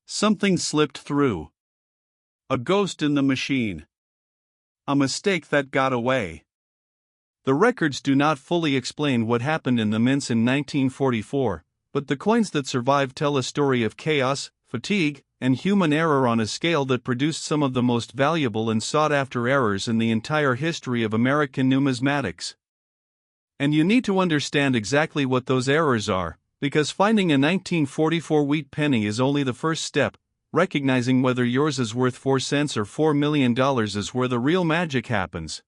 Something slipped through. A ghost in the machine. A mistake that got away. The records do not fully explain what happened in the mints in 1944, but the coins that survive tell a story of chaos, fatigue, and human error on a scale that produced some of the most valuable and sought-after errors in the entire history of American numismatics. And you need to understand exactly what those errors are, because finding a 1944 wheat penny is only the first step. Recognizing whether yours is worth 4 cents or $4 million is where the real magic happens.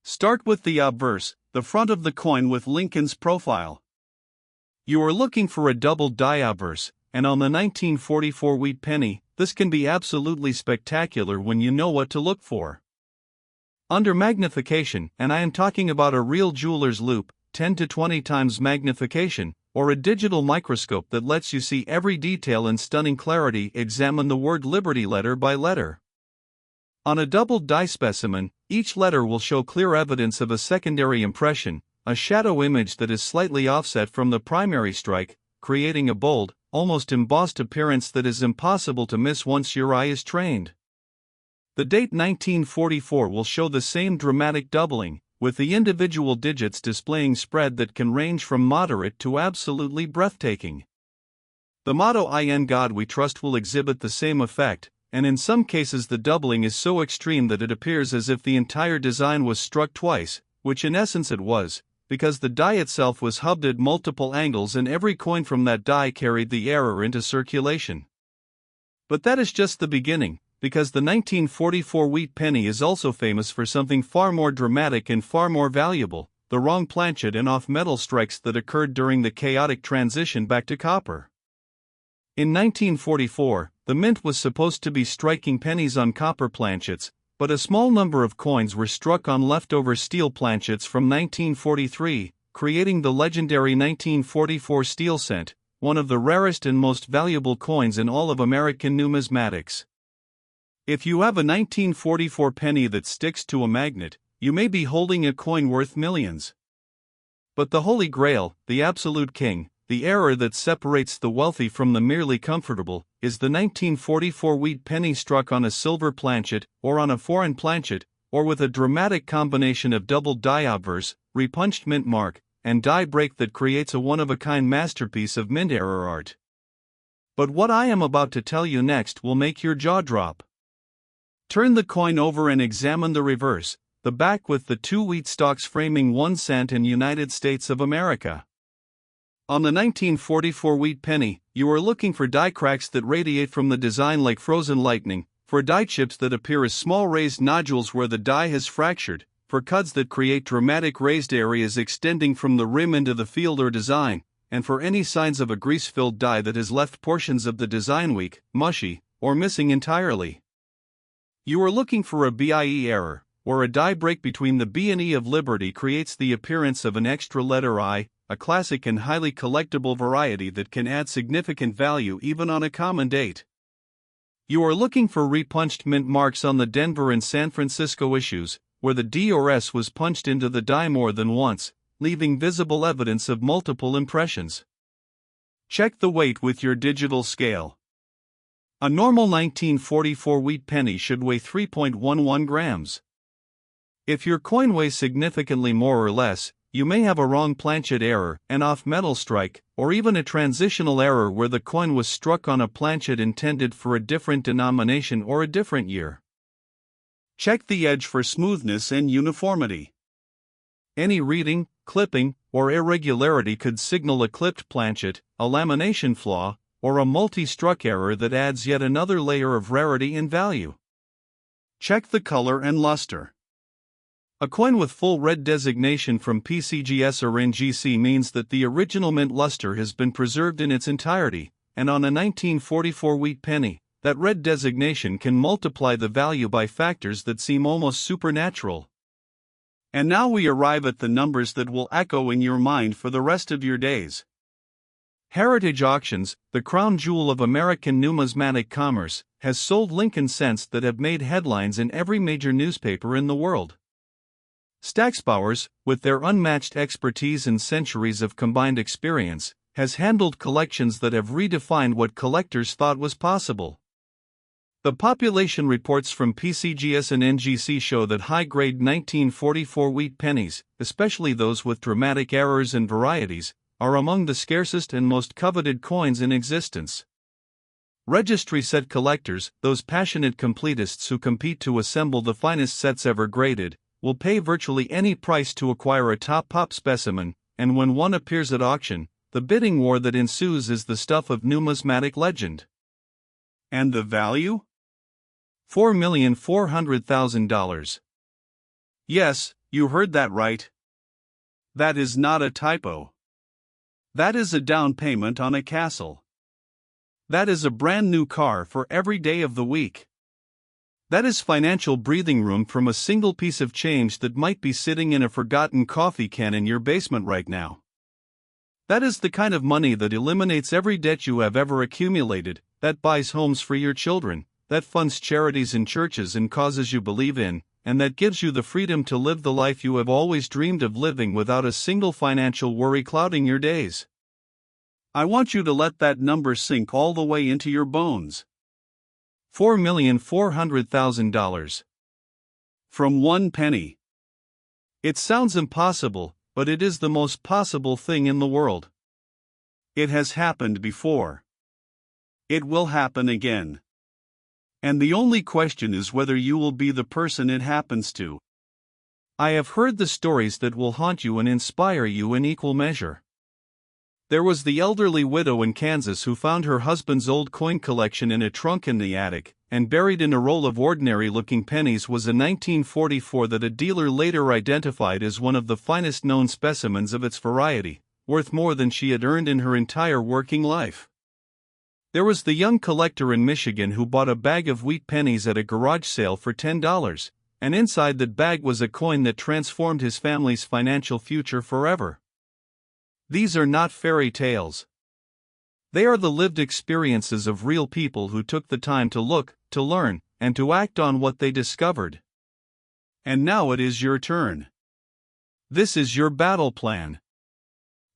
Start with the obverse, the front of the coin with Lincoln's profile. You are looking for a double die obverse, and on the 1944 wheat penny, this can be absolutely spectacular when you know what to look for. Under magnification, and I am talking about a real jeweler's loupe, 10 to 20 times magnification, or a digital microscope that lets you see every detail in stunning clarity, examine the word Liberty letter by letter. On a double die specimen, each letter will show clear evidence of a secondary impression, a shadow image that is slightly offset from the primary strike, creating a bold, almost embossed appearance that is impossible to miss once your eye is trained. The date 1944 will show the same dramatic doubling, with the individual digits displaying spread that can range from moderate to absolutely breathtaking. The motto "In God We Trust" will exhibit the same effect, and in some cases the doubling is so extreme that it appears as if the entire design was struck twice, which in essence it was, because the die itself was hubbed at multiple angles and every coin from that die carried the error into circulation. But that is just the beginning, because the 1944 wheat penny is also famous for something far more dramatic and far more valuable, the wrong planchet and off-metal strikes that occurred during the chaotic transition back to copper. In 1944, the mint was supposed to be striking pennies on copper planchets, but a small number of coins were struck on leftover steel planchets from 1943, creating the legendary 1944 steel cent, one of the rarest and most valuable coins in all of American numismatics. If you have a 1944 penny that sticks to a magnet, you may be holding a coin worth millions. But the Holy Grail, the absolute king, the error that separates the wealthy from the merely comfortable, is the 1944 wheat penny struck on a silver planchet, or on a foreign planchet, or with a dramatic combination of double die obverse, repunched mint mark, and die break that creates a one-of-a-kind masterpiece of mint error art. But what I am about to tell you next will make your jaw drop. Turn the coin over and examine the reverse, the back with the two wheat stalks framing 1 cent in United States of America. On the 1944 wheat penny, you are looking for die cracks that radiate from the design like frozen lightning, for die chips that appear as small raised nodules where the die has fractured, for cuts that create dramatic raised areas extending from the rim into the field or design, and for any signs of a grease-filled die that has left portions of the design weak, mushy, or missing entirely. You are looking for a BIE error, where a die break between the B and E of Liberty creates the appearance of an extra letter I, a classic and highly collectible variety that can add significant value even on a common date. You are looking for repunched mint marks on the Denver and San Francisco issues, where the D or S was punched into the die more than once, leaving visible evidence of multiple impressions. Check the weight with your digital scale. A normal 1944 wheat penny should weigh 3.11 grams. If your coin weighs significantly more or less, you may have a wrong planchet error, an off-metal strike, or even a transitional error where the coin was struck on a planchet intended for a different denomination or a different year. Check the edge for smoothness and uniformity. Any reading, clipping, or irregularity could signal a clipped planchet, a lamination flaw, or a multi-struck error that adds yet another layer of rarity and value. Check the color and luster. A coin with full red designation from PCGS or NGC means that the original mint luster has been preserved in its entirety, and on a 1944 wheat penny, that red designation can multiply the value by factors that seem almost supernatural. And now we arrive at the numbers that will echo in your mind for the rest of your days. Heritage Auctions, the crown jewel of American numismatic commerce, has sold Lincoln cents that have made headlines in every major newspaper in the world. Stacksbauers, with their unmatched expertise and centuries of combined experience, has handled collections that have redefined what collectors thought was possible. The population reports from PCGS and NGC show that high-grade 1944 wheat pennies, especially those with dramatic errors and varieties, are among the scarcest and most coveted coins in existence. Registry set collectors, those passionate completists who compete to assemble the finest sets ever graded, will pay virtually any price to acquire a top specimen, and when one appears at auction, the bidding war that ensues is the stuff of numismatic legend. And the value? $4,400,000. Yes, you heard that right. That is not a typo. That is a down payment on a castle. That is a brand new car for every day of the week. That is financial breathing room from a single piece of change that might be sitting in a forgotten coffee can in your basement right now. That is the kind of money that eliminates every debt you have ever accumulated, that buys homes for your children, that funds charities and churches and causes you believe in, and that gives you the freedom to live the life you have always dreamed of living without a single financial worry clouding your days. I want you to let that number sink all the way into your bones. $4,400,000. From one penny. It sounds impossible, but it is the most possible thing in the world. It has happened before. It will happen again. And the only question is whether you will be the person it happens to. I have heard the stories that will haunt you and inspire you in equal measure. There was the elderly widow in Kansas who found her husband's old coin collection in a trunk in the attic, and buried in a roll of ordinary-looking pennies was a 1944 that a dealer later identified as one of the finest known specimens of its variety, worth more than she had earned in her entire working life. There was the young collector in Michigan who bought a bag of wheat pennies at a garage sale for $10, and inside that bag was a coin that transformed his family's financial future forever. These are not fairy tales. They are the lived experiences of real people who took the time to look, to learn, and to act on what they discovered. And now it is your turn. This is your battle plan.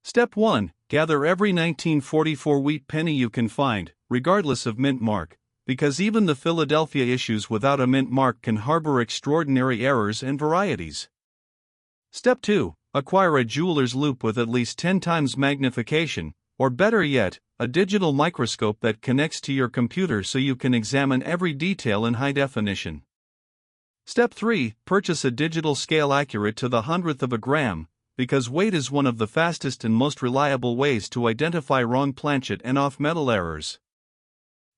Step 1. Gather every 1944 wheat penny you can find, regardless of mint mark, because even the Philadelphia issues without a mint mark can harbor extraordinary errors and varieties. Step 2. Acquire a jeweler's loupe with at least 10 times magnification, or better yet, a digital microscope that connects to your computer so you can examine every detail in high definition. Step 3. Purchase a digital scale accurate to the hundredth of a gram, because weight is one of the fastest and most reliable ways to identify wrong planchet and off-metal errors.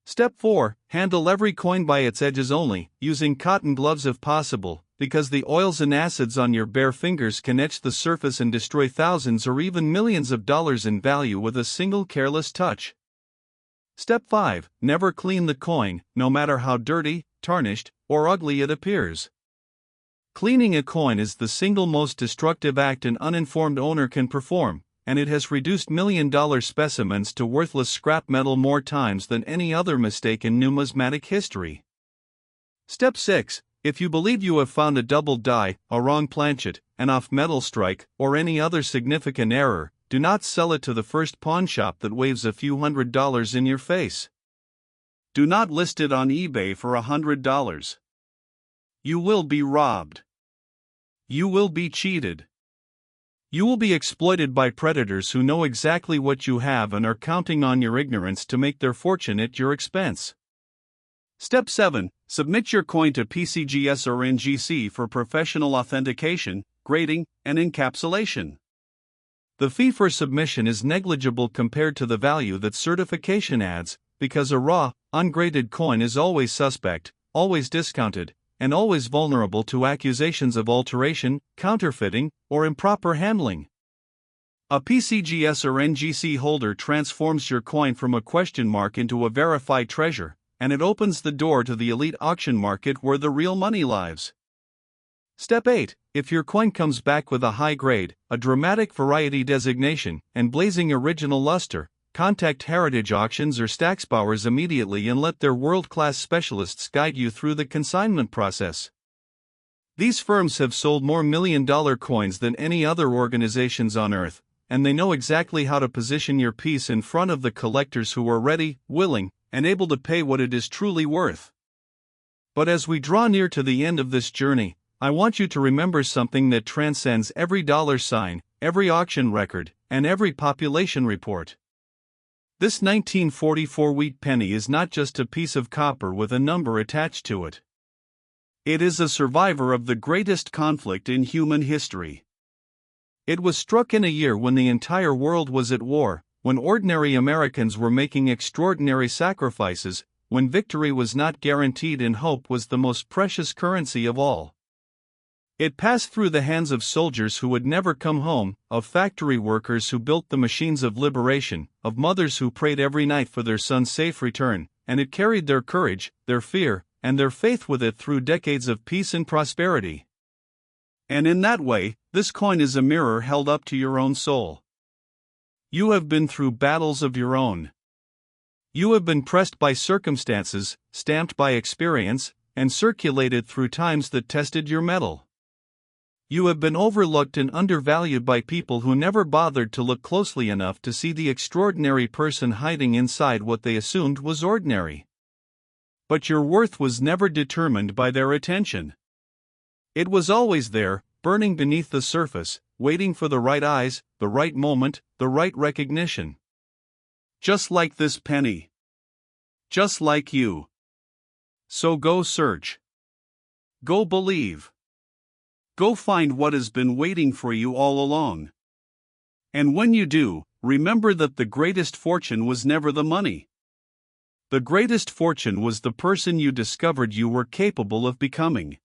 Step 4. Handle every coin by its edges only, using cotton gloves if possible, because the oils and acids on your bare fingers can etch the surface and destroy thousands or even millions of dollars in value with a single careless touch. Step 5. Never clean the coin, no matter how dirty, tarnished, or ugly it appears. Cleaning a coin is the single most destructive act an uninformed owner can perform, and it has reduced million-dollar specimens to worthless scrap metal more times than any other mistake in numismatic history. Step 6. If you believe you have found a double die, a wrong planchet, an off-metal strike, or any other significant error, do not sell it to the first pawn shop that waves a few $100s in your face. Do not list it on eBay for $100. You will be robbed. You will be cheated. You will be exploited by predators who know exactly what you have and are counting on your ignorance to make their fortune at your expense. Step 7. Submit your coin to PCGS or NGC for professional authentication, grading, and encapsulation. The fee for submission is negligible compared to the value that certification adds, because a raw, ungraded coin is always suspect, always discounted, and always vulnerable to accusations of alteration, counterfeiting, or improper handling. A PCGS or NGC holder transforms your coin from a question mark into a verified treasure, and it opens the door to the elite auction market where the real money lies. Step 8. If your coin comes back with a high grade, a dramatic variety designation, and blazing original luster, contact Heritage Auctions or Stacksbowers immediately and let their world-class specialists guide you through the consignment process. These firms have sold more million-dollar coins than any other organizations on Earth, and they know exactly how to position your piece in front of the collectors who are ready, willing, and able to pay what it is truly worth. But as we draw near to the end of this journey, I want you to remember something that transcends every dollar sign, every auction record, and every population report. This 1944 wheat penny is not just a piece of copper with a number attached to it. It is a survivor of the greatest conflict in human history. It was struck in a year when the entire world was at war, when ordinary Americans were making extraordinary sacrifices, when victory was not guaranteed and hope was the most precious currency of all. It passed through the hands of soldiers who would never come home, of factory workers who built the machines of liberation, of mothers who prayed every night for their son's safe return, and it carried their courage, their fear, and their faith with it through decades of peace and prosperity. And in that way, this coin is a mirror held up to your own soul. You have been through battles of your own. You have been pressed by circumstances, stamped by experience, and circulated through times that tested your mettle. You have been overlooked and undervalued by people who never bothered to look closely enough to see the extraordinary person hiding inside what they assumed was ordinary. But your worth was never determined by their attention. It was always there, burning beneath the surface, waiting for the right eyes, the right moment, the right recognition. Just like this penny. Just like you. So go search. Go believe. Go find what has been waiting for you all along. And when you do, remember that the greatest fortune was never the money. The greatest fortune was the person you discovered you were capable of becoming.